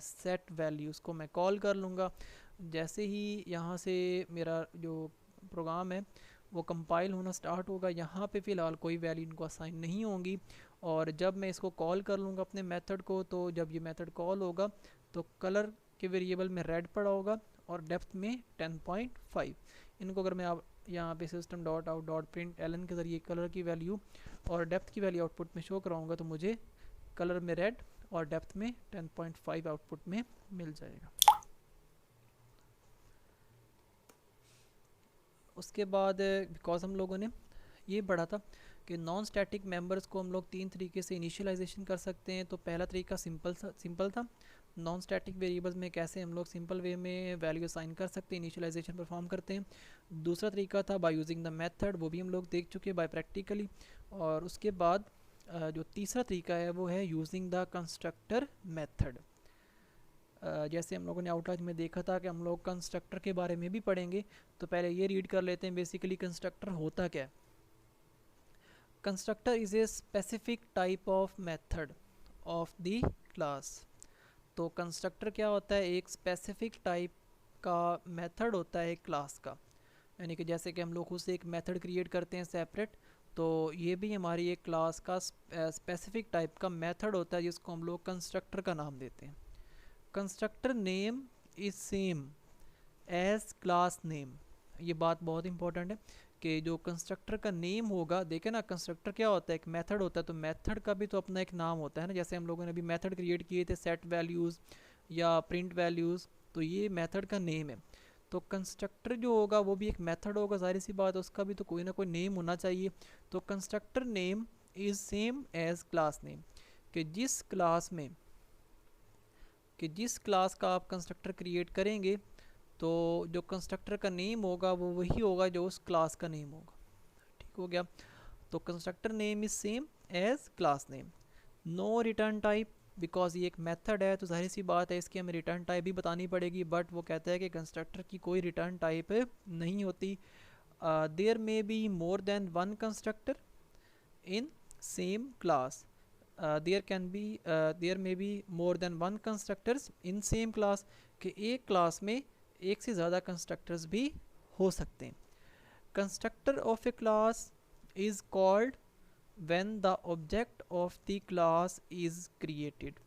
Speaker 1: सेट वैल्यूज़ को मैं कॉल कर लूँगा। जैसे ही यहाँ से मेरा जो प्रोग्राम है वो कंपाइल होना स्टार्ट होगा, यहाँ पे फ़िलहाल कोई वैल्यू इनको असाइन नहीं होंगी। और जब मैं इसको कॉल कर लूँगा अपने मेथड को, तो जब ये मेथड कॉल होगा तो कलर के वेरिएबल में रेड पड़ा होगा और डेप्थ में 10.5। इनको अगर मैं आप यहाँ पे system dot out dot println के ज़रिए कलर की वैल्यू और डेप्थ की वैल्यू आउटपुट में शो कराऊंगा तो मुझे कलर में रेड और डेप्थ में 10.5 आउटपुट में मिल जाएगा। उसके बाद बिकॉज हम लोगों ने ये पढ़ा था कि नॉन स्टैटिक मेंबर्स को हम लोग 3 तरीके से इनिशियलाइजेशन कर सकते हैं। तो पहला तरीका सिंपल था, नॉन स्टैटिक वेरिएबल्स में कैसे हम लोग सिंपल वे में वैल्यू असाइन कर सकते हैं, इनिशियलाइजेशन परफॉर्म करते हैं। दूसरा तरीका था बाय यूजिंग द मेथड, वो भी हम लोग देख चुके हैं बाय प्रैक्टिकली। और उसके बाद जो तीसरा तरीका है वो है यूजिंग द कंस्ट्रक्टर मेथड। जैसे हम लोगों ने आउटलाइन में देखा था कि हम लोग कंस्ट्रक्टर के बारे में भी पढ़ेंगे, तो पहले ये रीड कर लेते हैं बेसिकली कंस्ट्रक्टर होता क्या है। Constructor is a specific type of method of the class. तो कंस्ट्रक्टर क्या होता है, एक स्पेसिफिक टाइप का मेथड होता है क्लास का। यानी कि जैसे कि हम लोग खुद से एक मेथड क्रिएट करते हैं सेपरेट, तो ये भी हमारी एक क्लास का स्पेसिफिक टाइप का मेथड होता है जिसको हम लोग कंस्ट्रक्टर का नाम देते हैं। Constructor name is same as class name. ये बात बहुत इंपॉर्टेंट है कि जो कंस्ट्रक्टर का नेम होगा, देखें ना कंस्ट्रक्टर क्या होता है, एक मेथड होता है, तो मेथड का भी तो अपना एक नाम होता है ना। जैसे हम लोगों ने अभी मेथड क्रिएट किए थे सेट वैल्यूज़ या प्रिंट वैल्यूज़, तो ये मेथड का नेम है। तो कंस्ट्रक्टर जो होगा वो भी एक मेथड होगा, जाहिर सी बात है उसका भी तो कोई ना कोई नेम होना चाहिए। तो constructor name is same as class name, कि जिस क्लास का आप कंस्ट्रक्टर क्रिएट करेंगे तो जो कंस्ट्रक्टर का नेम होगा वो वही होगा जो उस क्लास का नेम होगा। ठीक हो गया। तो constructor name is same as class name. No return type, because ये एक मेथड है तो जाहिर सी बात है इसकी हमें रिटर्न टाइप भी बतानी पड़ेगी, बट वो कहता है कि कंस्ट्रक्टर की कोई रिटर्न टाइप नहीं होती। There may be more than one constructor in same class. There may be more than one constructors in same class, कि एक क्लास में एक से ज़्यादा कंस्ट्रक्टर्स भी हो सकते हैं। Constructor of A class is called when the object of the class is created.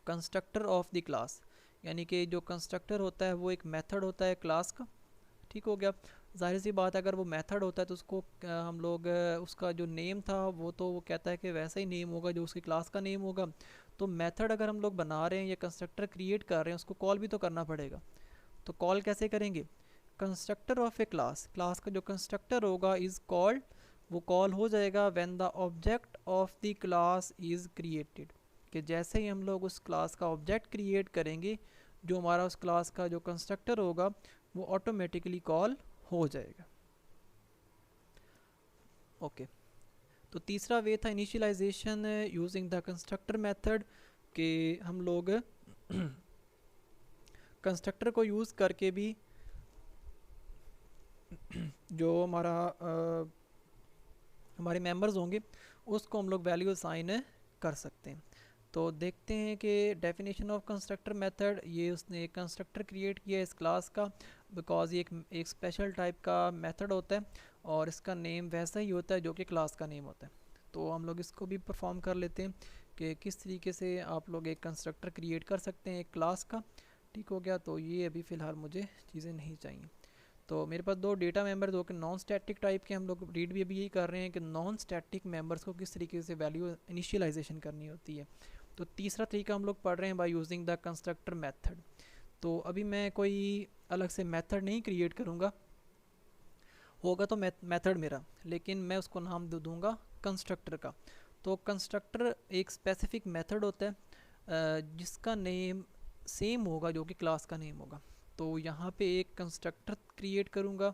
Speaker 1: Constructor of the class यानी कि जो कंस्ट्रक्टर होता है वो एक मेथड होता है क्लास का। ठीक हो गया। जाहिर सी बात है अगर वो मेथड होता है तो उसको हम लोग उसका जो नेम था वो तो वो कहता है कि वैसा ही नेम होगा जो उसकी क्लास का नेम होगा। तो मेथड अगर हम लोग बना रहे हैं या कंस्ट्रक्टर क्रिएट कर रहे हैं उसको कॉल भी तो करना पड़ेगा। तो कॉल कैसे करेंगे, constructor of A class, class का जो कंस्ट्रक्टर होगा इज़ कॉल्ड, वो कॉल हो जाएगा when the object of the class is created, कि जैसे ही हम लोग उस क्लास का ऑब्जेक्ट क्रिएट करेंगे जो हमारा उस क्लास का जो कंस्ट्रक्टर होगा वो ऑटोमेटिकली कॉल हो जाएगा। ओके। तो तीसरा वे था initialization using the constructor method, कि हम लोग कंस्ट्रक्टर को यूज़ करके भी जो हमारे मेंबर्स होंगे उसको हम लोग वैल्यू असाइन कर सकते हैं। तो देखते हैं कि डेफिनेशन ऑफ कंस्ट्रक्टर मेथड, ये उसने एक कंस्ट्रक्टर क्रिएट किया इस क्लास का, बिकॉज ये एक स्पेशल टाइप का मेथड होता है और इसका नेम वैसा ही होता है जो कि क्लास का नेम होता है। तो हम लोग इसको भी परफॉर्म कर लेते हैं कि किस तरीके से आप लोग एक कंस्ट्रक्टर क्रिएट कर सकते हैं एक क्लास का। ठीक हो गया, तो ये अभी फ़िलहाल मुझे चीज़ें नहीं चाहिए। तो मेरे पास दो डेटा मेंबर, दो के नॉन स्टैटिक टाइप के, हम लोग रीड भी अभी यही कर रहे हैं कि नॉन स्टैटिक मेंबर्स को किस तरीके से वैल्यू इनिशियलाइजेशन करनी होती है। तो तीसरा तरीका हम लोग पढ़ रहे हैं bye using the constructor method. तो अभी मैं कोई अलग से मेथड नहीं क्रिएट करूँगा, होगा तो मेथड मेरा, लेकिन मैं उसको नाम दे दूँगा कंस्ट्रक्टर का। तो कंस्ट्रक्टर एक स्पेसिफिक मेथड होता है जिसका नेम सेम होगा जो कि क्लास का नेम होगा। तो यहाँ पे एक कंस्ट्रक्टर क्रिएट करूँगा,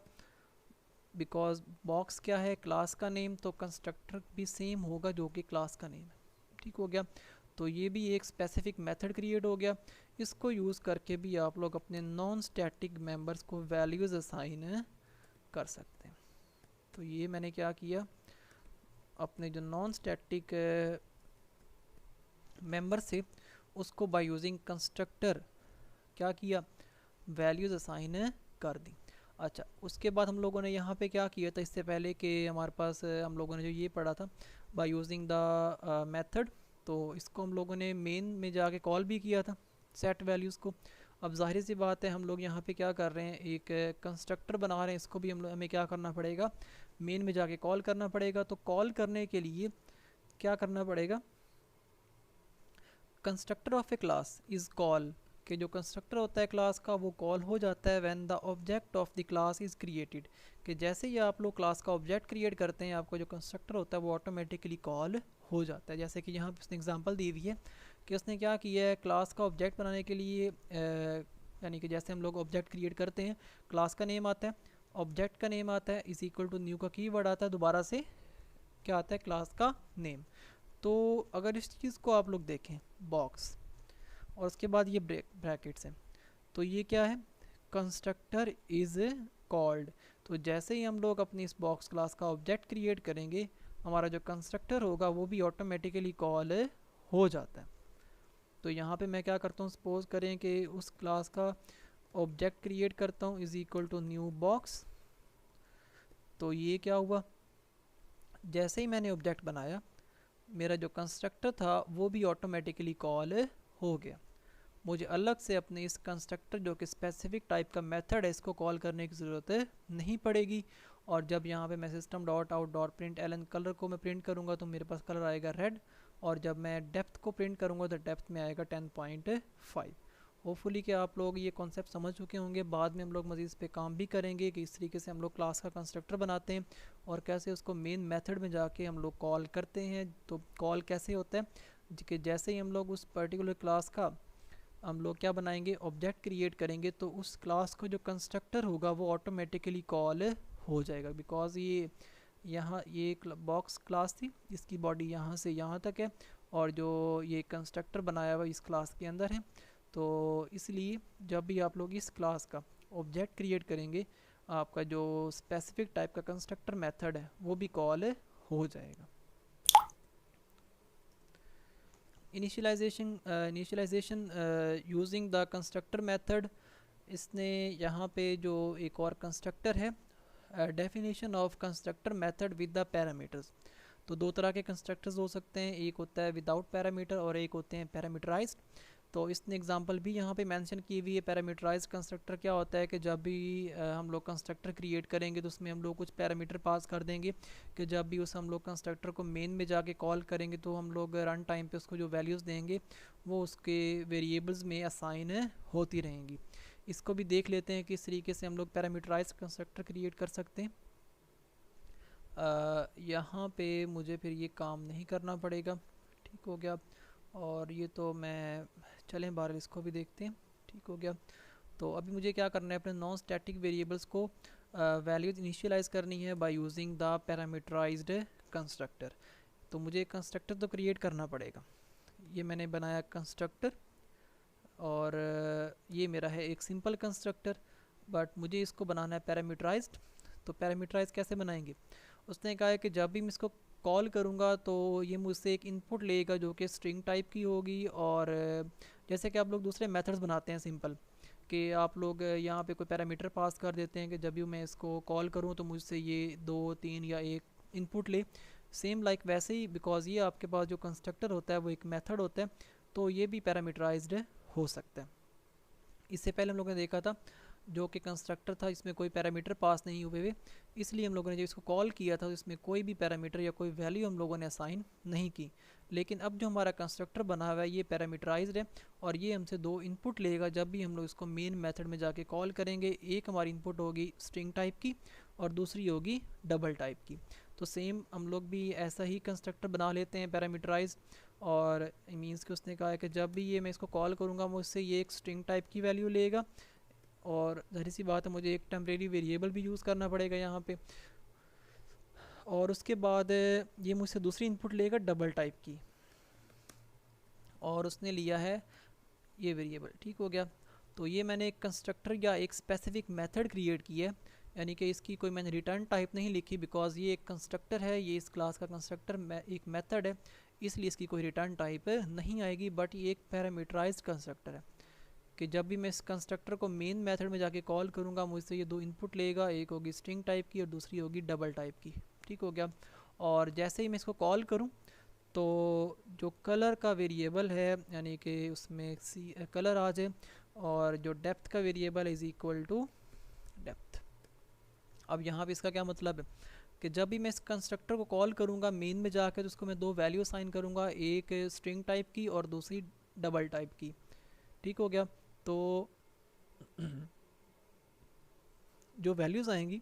Speaker 1: बिकॉज बॉक्स क्या है, क्लास का नेम, तो कंस्ट्रक्टर भी सेम होगा जो कि क्लास का नेम है। ठीक हो गया, तो ये भी एक स्पेसिफिक मेथड क्रिएट हो गया। इसको यूज़ करके भी आप लोग अपने नॉन स्टैटिक मेंबर्स को वैल्यूज़ असाइन कर सकते हैं। तो ये मैंने क्या किया, अपने जो नॉन स्टैटिक मेंबर से उसको बाय यूजिंग कंस्ट्रक्टर क्या किया, वैल्यूज़ असाइन कर दी। अच्छा, उसके बाद हम लोगों ने यहाँ पे क्या किया था, इससे पहले कि हमारे पास हम लोगों ने जो ये पढ़ा था बाय यूजिंग द मेथड, तो इसको हम लोगों ने मेन में जाके कॉल भी किया था सेट वैल्यूज़ को। अब जाहिर सी बात है हम लोग यहाँ पे क्या कर रहे हैं, एक कंस्ट्रक्टर बना रहे हैं, इसको भी हमें क्या करना पड़ेगा, मेन में जाके कॉल करना पड़ेगा। तो कॉल करने के लिए क्या करना पड़ेगा, constructor of A class is call, कि जो कंस्ट्रक्टर होता है क्लास का वो कॉल हो जाता है when the object of the class is created, कि जैसे ही आप लोग क्लास का ऑब्जेक्ट क्रिएट करते हैं आपका जो कंस्ट्रक्टर होता है वो ऑटोमेटिकली कॉल हो जाता है। जैसे कि यहाँ पे उसने एग्जांपल दी हुई है कि उसने क्या किया है, क्लास का ऑब्जेक्ट बनाने के लिए यानी कि जैसे हम लोग ऑब्जेक्ट क्रिएट करते हैं, क्लास का नेम आता है, ऑब्जेक्ट का नेम आता है, इज इक्वल टू न्यू का कीवर्ड आता है, दोबारा से क्या आता है, क्लास का नेम। तो अगर इस चीज़ को आप लोग देखें, बॉक्स और उसके बाद ये ब्रैकेट्स हैं, तो ये क्या है, कंस्ट्रक्टर इज़ कॉल्ड। तो जैसे ही हम लोग अपनी इस बॉक्स क्लास का ऑब्जेक्ट क्रिएट करेंगे, हमारा जो कंस्ट्रक्टर होगा वो भी ऑटोमेटिकली कॉल हो जाता है। तो यहाँ पे मैं क्या करता हूँ, सपोज करें कि उस क्लास का ऑब्जेक्ट क्रिएट करता हूँ is equal to new box. तो ये क्या हुआ, जैसे ही मैंने ऑब्जेक्ट बनाया मेरा जो कंस्ट्रक्टर था वो भी ऑटोमेटिकली कॉल हो गया। मुझे अलग से अपने इस कंस्ट्रक्टर जो कि स्पेसिफिक टाइप का मेथड है इसको कॉल करने की ज़रूरत नहीं पड़ेगी। और जब यहाँ पे मैं system dot out dot println colour को मैं प्रिंट करूँगा तो मेरे पास कलर आएगा रेड, और जब मैं डेप्थ को प्रिंट करूँगा तो डेप्थ में आएगा 10.5। होपफुली कि आप लोग ये कॉन्सेप्ट समझ चुके होंगे। बाद में हम लोग मज़ीद इस पे काम भी करेंगे कि इस तरीके से हम लोग क्लास का कंस्ट्रक्टर बनाते हैं और कैसे उसको मेन मेथड में जाके हम लोग कॉल करते हैं। तो कॉल कैसे होता है कि जैसे ही हम लोग उस पर्टिकुलर क्लास का हम लोग क्या बनाएंगे, ऑब्जेक्ट क्रिएट करेंगे, तो उस क्लास का जो कंस्ट्रक्टर होगा वो ऑटोमेटिकली कॉल हो जाएगा। बिकॉज ये यहाँ ये बॉक्स क्लास थी, इसकी बॉडी यहाँ से यहाँ तक है और जो ये कंस्ट्रक्टर बनाया हुआ इस क्लास के अंदर है। तो इसलिए जब भी आप लोग इस क्लास का ऑब्जेक्ट क्रिएट करेंगे आपका जो स्पेसिफिक टाइप का कंस्ट्रक्टर मेथड है वो भी कॉल हो जाएगा। Initialization using the constructor method, इसने यहाँ पे जो एक और कंस्ट्रक्टर है, definition of constructor method with the parameters. तो दो तरह के कंस्ट्रक्टर्स हो सकते हैं, एक होता है विदाउट पैरामीटर और एक होते हैं पैरामीटराइज्ड। तो इसने एग्जांपल भी यहाँ पे मेंशन की हुई है। पैरामीटराइज्ड कंस्ट्रक्टर क्या होता है कि जब भी हम लोग कंस्ट्रक्टर क्रिएट करेंगे तो उसमें हम लोग कुछ पैरामीटर पास कर देंगे कि जब भी उस हम लोग कंस्ट्रक्टर को मेन में जाके कॉल करेंगे तो हम लोग रन टाइम पे उसको जो वैल्यूज़ देंगे वो उसके वेरिएबल्स में असाइन होती रहेंगी। इसको भी देख लेते हैं कि इस तरीके से हम लोग पैरामीटराइज्ड कंस्ट्रक्टर क्रिएट कर सकते हैं। यहाँ पे मुझे फिर ये काम नहीं करना पड़ेगा। ठीक हो गया, और ये तो मैं चलें बाहर इसको भी देखते हैं। ठीक हो गया, तो अभी मुझे क्या करना है, अपने नॉन स्टैटिक वेरिएबल्स को वैल्यूज इनिशियलाइज करनी है by using the parameterized constructor. तो मुझे कंस्ट्रक्टर तो क्रिएट करना पड़ेगा। ये मैंने बनाया कंस्ट्रक्टर और ये मेरा है एक सिंपल कंस्ट्रक्टर, बट मुझे इसको बनाना है पैरामीटराइज्ड। तो पैरामीटराइज कैसे बनाएंगे, उसने कहा है कि जब भी हम इसको कॉल करूँगा तो ये मुझसे एक इनपुट लेगा जो कि स्ट्रिंग टाइप की होगी। और जैसे कि आप लोग दूसरे मेथड्स बनाते हैं सिंपल, कि आप लोग यहाँ पे कोई पैरामीटर पास कर देते हैं कि जब भी मैं इसको कॉल करूँ तो मुझसे ये 2, 3 या एक इनपुट ले। सेम लाइक वैसे ही, बिकॉज ये आपके पास जो कंस्ट्रक्टर होता है वो एक मेथड होता है, तो ये भी पैरामीटराइज्ड हो सकता है। इससे पहले हम लोगों ने देखा था जो कि कंस्ट्रक्टर था इसमें कोई पैरामीटर पास नहीं हुए हुए, इसलिए हम लोगों ने जब इसको कॉल किया था तो इसमें कोई भी पैरामीटर या कोई वैल्यू हम लोगों ने असाइन नहीं की। लेकिन अब जो हमारा कंस्ट्रक्टर बना हुआ है ये पैरामीटराइज्ड है और ये हमसे 2 इनपुट लेगा जब भी हम लोग इसको मेन मेथड में जाके कॉल करेंगे। एक हमारी इनपुट होगी स्ट्रिंग टाइप की और दूसरी होगी डबल टाइप की। तो सेम हम लोग भी ऐसा ही कंस्ट्रक्टर बना लेते हैं पैरामीटराइज्ड, और मीन्स कि उसने कहा है कि जब भी ये मैं इसको कॉल करूँगा मुझसे ये एक स्ट्रिंग टाइप की वैल्यू लेगा, और जाहिर सी बात है मुझे एक टेम्परेरी वेरिएबल भी यूज़ करना पड़ेगा यहाँ पे। और उसके बाद ये मुझसे दूसरी इनपुट लेगा डबल टाइप की, और उसने लिया है ये वेरिएबल। ठीक हो गया। तो ये मैंने एक कंस्ट्रक्टर या एक स्पेसिफिक मेथड क्रिएट की है, यानी कि इसकी कोई मैंने रिटर्न टाइप नहीं लिखी, बिकॉज ये एक कंस्ट्रक्टर है, ये इस क्लास का कंस्ट्रक्टर एक मेथड है, इसलिए इसकी कोई रिटर्न टाइप नहीं आएगी। बट ये एक पैरामीटराइज्ड कंस्ट्रक्टर है कि जब भी मैं इस कंस्ट्रक्टर को मेन मेथड में जाके कॉल करूँगा मुझसे ये 2 इनपुट लेगा, एक होगी स्ट्रिंग टाइप की और दूसरी होगी डबल टाइप की। ठीक हो गया। और जैसे ही मैं इसको कॉल करूँ तो जो कलर का वेरिएबल है, यानी कि उसमें कलर आ जाए, और जो डेप्थ का variable is equal to depth. अब यहाँ पे इसका क्या मतलब है कि जब भी मैं इस कंस्ट्रक्टर को कॉल करूँगा मेन में जाकर तो उसको मैं 2 वैल्यू असाइन करूँगा, एक स्ट्रिंग टाइप की और दूसरी डबल टाइप की। ठीक हो गया। तो जो वैल्यूज़ आएंगी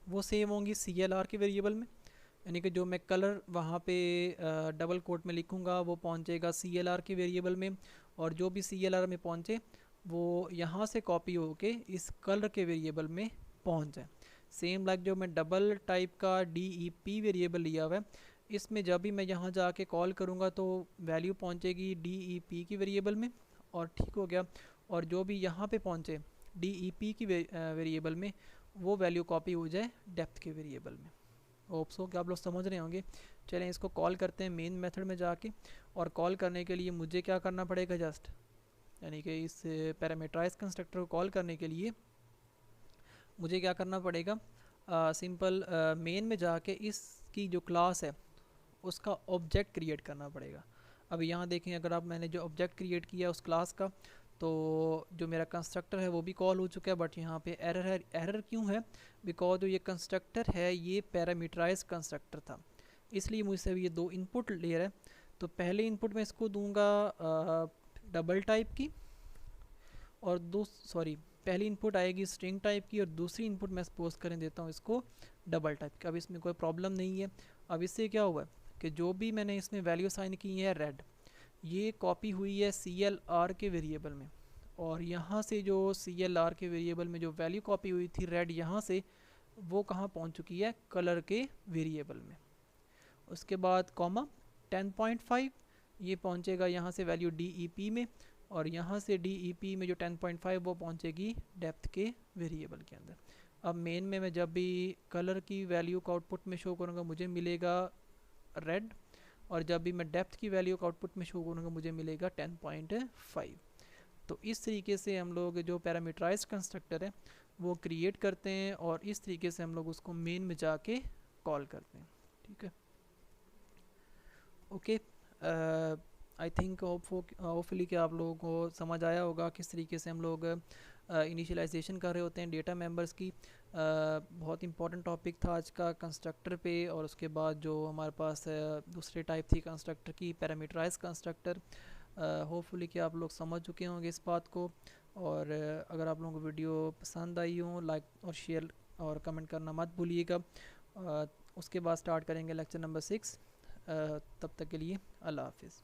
Speaker 1: वो सेम होंगी CLR के वेरिएबल में, यानी कि जो मैं कलर वहाँ पे डबल कोट में लिखूँगा वो पहुँचेगा CLR के वेरिएबल में, और जो भी CLR में पहुँचे वो यहाँ से कॉपी होके इस कलर के वेरिएबल में पहुँच जाए। सेम लाइक जो मैं डबल टाइप का DEP वेरिएबल लिया हुआ है, इसमें जब भी मैं यहाँ जाके कॉल करूँगा तो वैल्यू पहुँचेगी DEP की वेरिएबल में। और ठीक हो गया। और जो भी यहाँ पे पहुँचे DEP की वेरिएबल में वो वैल्यू कॉपी हो जाए डेप्थ के वेरिएबल में। होप सो कि आप लोग समझ रहे होंगे। चलें इसको कॉल करते हैं मेन मेथड में जाके, और कॉल करने के लिए मुझे क्या करना पड़ेगा जस्ट, यानी कि इस पैरामीटराइज्ड कंस्ट्रक्टर को कॉल करने के लिए मुझे क्या करना पड़ेगा, सिंपल मेन में जाके इसकी जो क्लास है उसका ऑब्जेक्ट क्रिएट करना पड़ेगा। अब यहाँ देखें, अगर आप मैंने जो ऑब्जेक्ट क्रिएट किया उस क्लास का, तो जो मेरा कंस्ट्रक्टर है वो भी कॉल हो चुका है, बट यहाँ पे एरर है। एरर क्यों है? बिकॉज जो ये कंस्ट्रक्टर है ये पैरामीटराइज्ड कंस्ट्रक्टर था, इसलिए मुझसे ये 2 इनपुट ले रहा है। तो पहले इनपुट मैं इसको दूंगा डबल टाइप की, और पहली इनपुट आएगी स्ट्रिंग टाइप की और दूसरी इनपुट मैं सपोज करें देता हूँ इसको डबल टाइप की। अब इसमें कोई प्रॉब्लम नहीं है। अब इससे क्या हुआ कि जो भी मैंने इसमें वैल्यू साइन की है रेड, ये कॉपी हुई है CLR के वेरिएबल में, और यहाँ से जो CLR के वेरिएबल में जो वैल्यू कॉपी हुई थी रेड, यहाँ से वो कहाँ पहुँच चुकी है कलर के वेरिएबल में। उसके बाद कॉमा 10.5 ये पहुँचेगा यहाँ से वैल्यू DEP में, और यहाँ से DEP में जो 10.5 वो पहुँचेगी डेप्थ के वेरिएबल के अंदर। अब मेन में मैं जब भी कलर की वैल्यू को आउटपुट में शो करूँगा मुझे मिलेगा रेड, और जब भी मैं डेप्थ की वैल्यू को आउटपुट में शो करूँगा मुझे मिलेगा 10.5। तो इस तरीके से हम लोग जो पैरामीटराइज्ड कंस्ट्रक्टर है वो क्रिएट करते हैं, और इस तरीके से हम लोग उसको मेन में जाके कॉल करते हैं। ठीक है, ओके। आई थिंक होपफुली कि आप लोगों को समझ आया होगा किस तरीके से हम लोग इनिशियलाइजेशन कर रहे होते हैं डेटा मेंबर्स की। बहुत इंपॉर्टेंट टॉपिक था आज का कंस्ट्रक्टर पे, और उसके बाद जो हमारे पास दूसरी टाइप थी कंस्ट्रक्टर की पैरामीटराइज्ड कंस्ट्रक्टर। होपफुली कि आप लोग समझ चुके होंगे इस बात को। और अगर आप लोगों को वीडियो पसंद आई हो, लाइक और शेयर और कमेंट करना मत भूलिएगा। उसके बाद स्टार्ट करेंगे लेक्चर नंबर 6। तब तक के लिए अल्लाह हाफिज़।